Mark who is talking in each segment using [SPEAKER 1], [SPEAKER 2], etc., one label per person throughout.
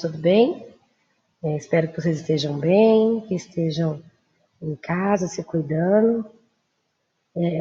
[SPEAKER 1] Tudo bem? Espero que vocês estejam bem, que estejam em casa se cuidando.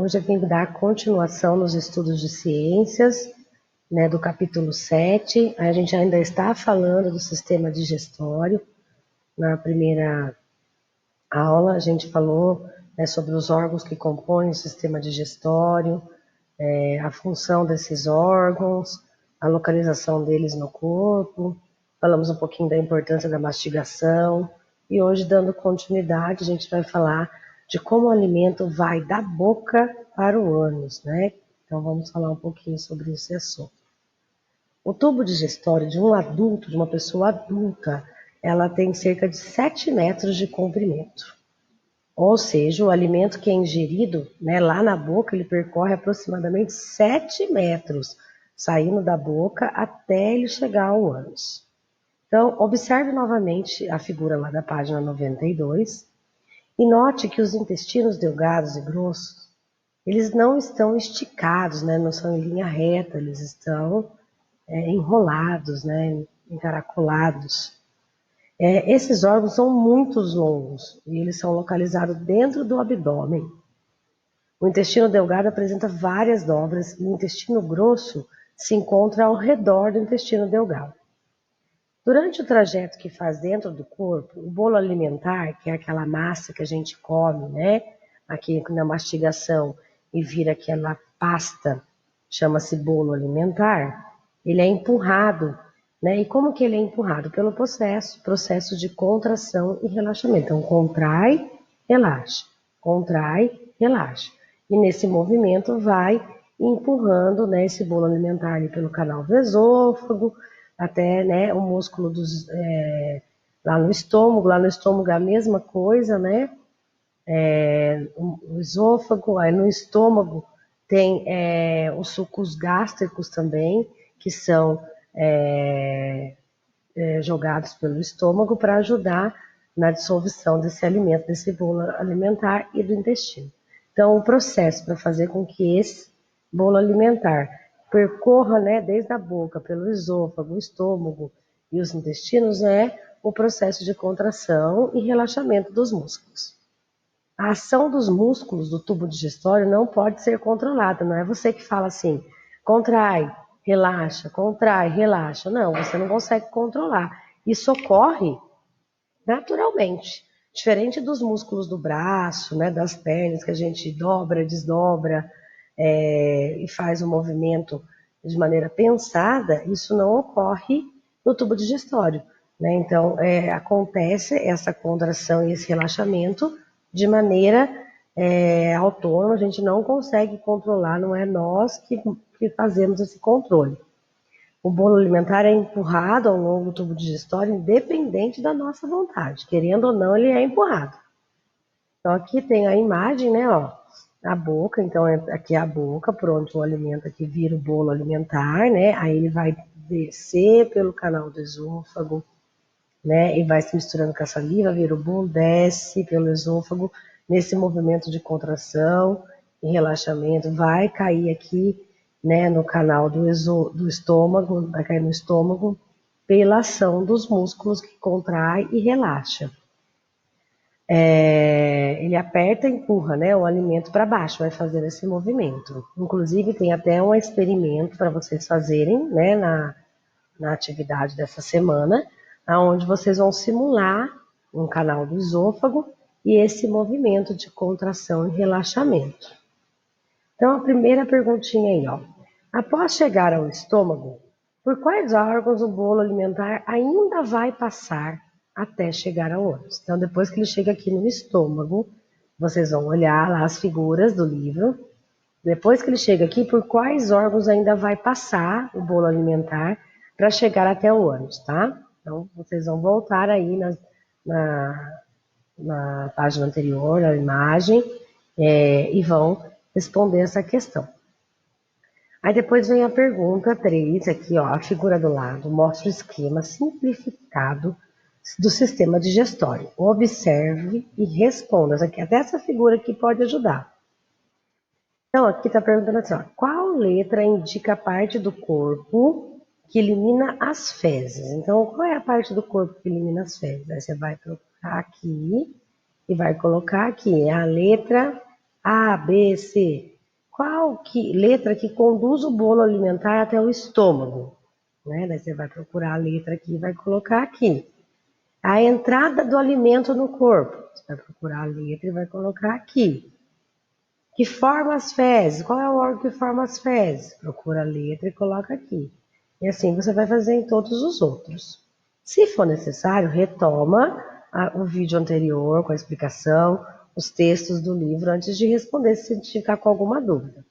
[SPEAKER 1] Hoje eu vim dar continuação nos estudos de ciências, né, do capítulo 7. A gente ainda está falando do sistema digestório. Na primeira aula a gente falou, né, sobre os órgãos que compõem o sistema digestório, a função desses órgãos, a localização deles no corpo. Falamos um pouquinho da importância da mastigação. E hoje, dando continuidade, a gente vai falar de como o alimento vai da boca para o ânus, né? Então, vamos falar um pouquinho sobre esse assunto. O tubo digestório de um adulto, de uma pessoa adulta, ela tem cerca de 7 metros de comprimento. Ou seja, o alimento que é ingerido, né, lá na boca, ele percorre aproximadamente 7 metros, saindo da boca até ele chegar ao ânus. Então, observe novamente a figura lá da página 92 e note que os intestinos delgados e grossos, eles não estão esticados, né, não são em linha reta, eles estão enrolados, né, encaracolados. Esses órgãos são muito longos e eles são localizados dentro do abdômen. O intestino delgado apresenta várias dobras e o intestino grosso se encontra ao redor do intestino delgado. Durante o trajeto que faz dentro do corpo, o bolo alimentar, que é aquela massa que a gente come, né, aqui na mastigação e vira aquela pasta, chama-se bolo alimentar, ele é empurrado, né? E como que ele é empurrado? Pelo processo de contração e relaxamento. Então, contrai, relaxa. E nesse movimento vai empurrando, né, esse bolo alimentar ali pelo canal do esôfago, até, né, o músculo lá no estômago é a mesma coisa, né? O esôfago, aí no estômago tem os sucos gástricos também, que são jogados pelo estômago para ajudar na dissolução desse alimento, desse bolo alimentar e do intestino. Então, o processo para fazer com que esse bolo alimentar percorra, né, desde a boca, pelo esôfago, o estômago e os intestinos, é o processo de contração e relaxamento dos músculos. A ação dos músculos do tubo digestório não pode ser controlada, não é você que fala assim, contrai, relaxa. Não, você não consegue controlar. Isso ocorre naturalmente. Diferente dos músculos do braço, né, das pernas, que a gente dobra, desdobra e faz o movimento de maneira pensada, isso não ocorre no tubo digestório, né? Então, acontece essa contração e esse relaxamento de maneira autônoma, a gente não consegue controlar, não é nós que fazemos esse controle. O bolo alimentar é empurrado ao longo do tubo digestório, independente da nossa vontade. Querendo ou não, ele é empurrado. Então, aqui tem a imagem, né, ó, a boca. Então, aqui é a boca, por onde o alimento aqui vira o bolo alimentar, né? Aí ele vai descer pelo canal do esôfago, né? E vai se misturando com a saliva, vira o bolo, desce pelo esôfago, nesse movimento de contração e relaxamento, vai cair aqui, né, no canal do estômago, vai cair no estômago pela ação dos músculos que contrai e relaxa. Ele aperta e empurra, né, o alimento para baixo, vai fazer esse movimento. Inclusive tem até um experimento para vocês fazerem, né, na atividade dessa semana, onde vocês vão simular um canal do esôfago e esse movimento de contração e relaxamento. Então, a primeira perguntinha aí, ó. Após chegar ao estômago, por quais órgãos o bolo alimentar ainda vai passar até chegar ao ânus? Então, depois que ele chega aqui no estômago, vocês vão olhar lá as figuras do livro. Depois que ele chega aqui, por quais órgãos ainda vai passar o bolo alimentar para chegar até o ânus, tá? Então, vocês vão voltar aí na página anterior, na imagem, e vão responder essa questão. Aí depois vem a pergunta 3, aqui ó, a figura do lado, mostra o esquema simplificado do sistema digestório. Observe e responda. Até essa figura aqui pode ajudar. Então, aqui está perguntando assim, ó, qual letra indica a parte do corpo que elimina as fezes. Então, qual é a parte do corpo que elimina as fezes? Aí você vai procurar aqui e vai colocar aqui a letra A, B, C. Qual letra que conduz o bolo alimentar até o estômago? Né? Daí você vai procurar a letra aqui e vai colocar aqui. A entrada do alimento no corpo. Você vai procurar a letra e vai colocar aqui. Que forma as fezes? Qual é o órgão que forma as fezes? Procura a letra e coloca aqui. E assim você vai fazer em todos os outros. Se for necessário, retoma o vídeo anterior com a explicação, os textos do livro antes de responder se ficar com alguma dúvida.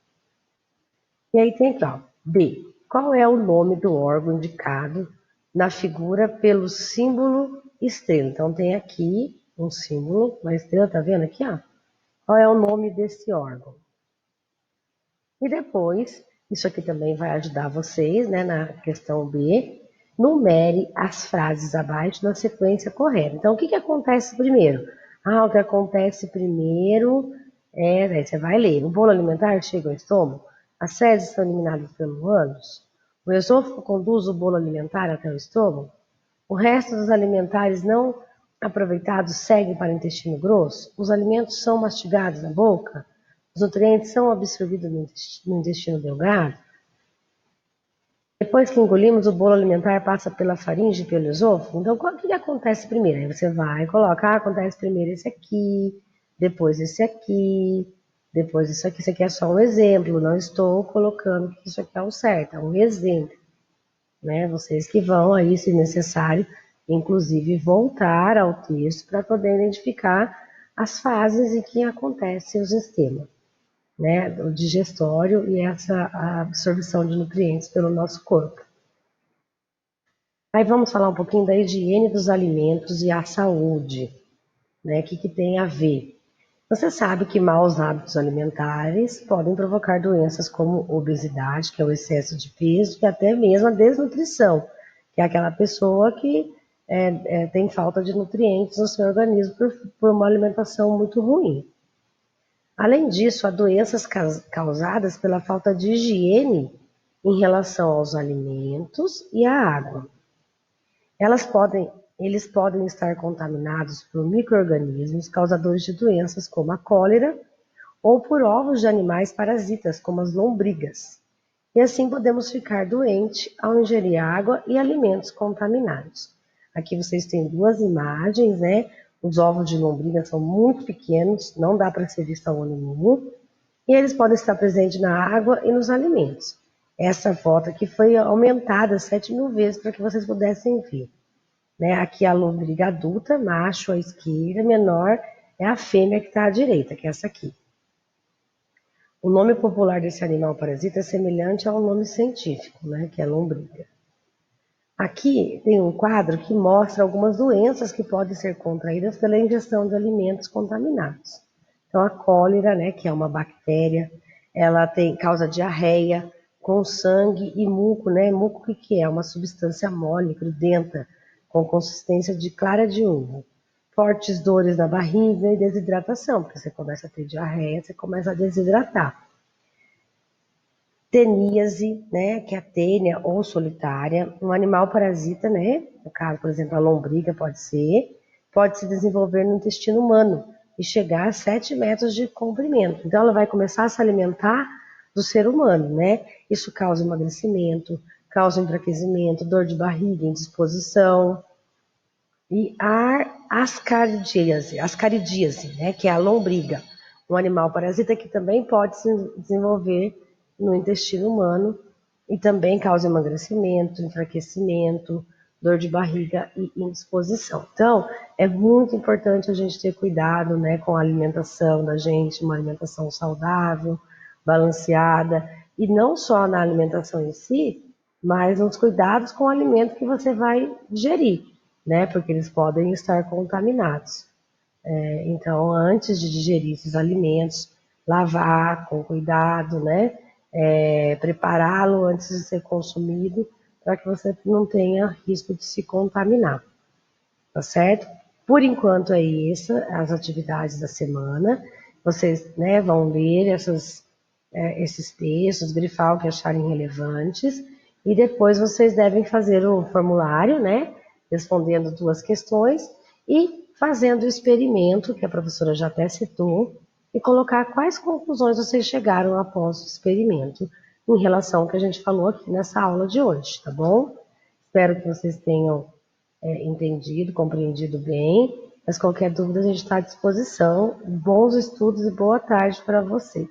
[SPEAKER 1] E aí tem aqui, ó, B. Qual é o nome do órgão indicado na figura pelo símbolo estrela? Então tem aqui um símbolo, uma estrela, tá vendo aqui, ó? Qual é o nome desse órgão? E depois, isso aqui também vai ajudar vocês, né, na questão B, numere as frases abaixo na sequência correta. Então, o que acontece primeiro? O que acontece primeiro daí você vai ler. O bolo alimentar chega ao estômago, as fezes são eliminadas pelo ânus, o esôfago conduz o bolo alimentar até o estômago, o resto dos alimentares não aproveitados seguem para o intestino grosso, os alimentos são mastigados na boca, os nutrientes são absorvidos no intestino delgado. Depois que engolimos, o bolo alimentar passa pela faringe e pelo esôfago. Então, o que acontece primeiro? Aí você vai e coloca, acontece primeiro esse aqui, depois esse aqui, depois isso aqui. Isso aqui é só um exemplo, não estou colocando que isso aqui é o certo, é um exemplo. Né? Vocês que vão aí, se necessário, inclusive voltar ao texto para poder identificar as fases em que acontece o sistema, né, o digestório e essa absorção de nutrientes pelo nosso corpo. Aí vamos falar um pouquinho da higiene dos alimentos e a saúde, né, o que tem a ver. Você sabe que maus hábitos alimentares podem provocar doenças como obesidade, que é o excesso de peso, e até mesmo a desnutrição, que é aquela pessoa que tem falta de nutrientes no seu organismo por uma alimentação muito ruim. Além disso, há doenças causadas pela falta de higiene em relação aos alimentos e à água. Eles podem estar contaminados por micro-organismos causadores de doenças como a cólera ou por ovos de animais parasitas, como as lombrigas. E assim podemos ficar doentes ao ingerir água e alimentos contaminados. Aqui vocês têm duas imagens, né? Os ovos de lombriga são muito pequenos, não dá para ser visto a olho nu, e eles podem estar presentes na água e nos alimentos. Essa foto aqui foi aumentada 7.000 vezes para que vocês pudessem ver. Né? Aqui a lombriga adulta, macho à esquerda, menor é a fêmea que está à direita, que é essa aqui. O nome popular desse animal parasita é semelhante ao nome científico, né, que é lombriga. Aqui tem um quadro que mostra algumas doenças que podem ser contraídas pela ingestão de alimentos contaminados. Então, a cólera, né, que é uma bactéria, ela causa diarreia com sangue e muco, né? Muco o que é? Uma substância mole, grudenta, com consistência de clara de uva. Fortes dores na barriga e desidratação, porque você começa a ter diarreia, você começa a desidratar. Teníase, né, que é a tênia ou solitária, um animal parasita, né, no caso, por exemplo, a lombriga pode se desenvolver no intestino humano e chegar a 7 metros de comprimento. Então, ela vai começar a se alimentar do ser humano, né? Isso causa emagrecimento, causa enfraquecimento, dor de barriga, indisposição. E a ascaridíase, né, que é a lombriga, um animal parasita que também pode se desenvolver no intestino humano e também causa emagrecimento, enfraquecimento, dor de barriga e indisposição. Então, é muito importante a gente ter cuidado, né, com a alimentação da gente, uma alimentação saudável, balanceada, e não só na alimentação em si, mas nos cuidados com o alimento que você vai digerir, né, porque eles podem estar contaminados. Então, antes de digerir esses alimentos, lavar com cuidado, né, prepará-lo antes de ser consumido, para que você não tenha risco de se contaminar, tá certo? Por enquanto é isso, as atividades da semana. Vocês, né, vão ler esses textos, grifar o que acharem relevantes E depois vocês devem fazer o formulário, né? Respondendo 2 questões e fazendo o experimento, que a professora já até citou, e colocar quais conclusões vocês chegaram após o experimento, em relação ao que a gente falou aqui nessa aula de hoje, tá bom? Espero que vocês tenham entendido, compreendido bem, mas qualquer dúvida a gente está à disposição. Bons estudos e boa tarde para vocês.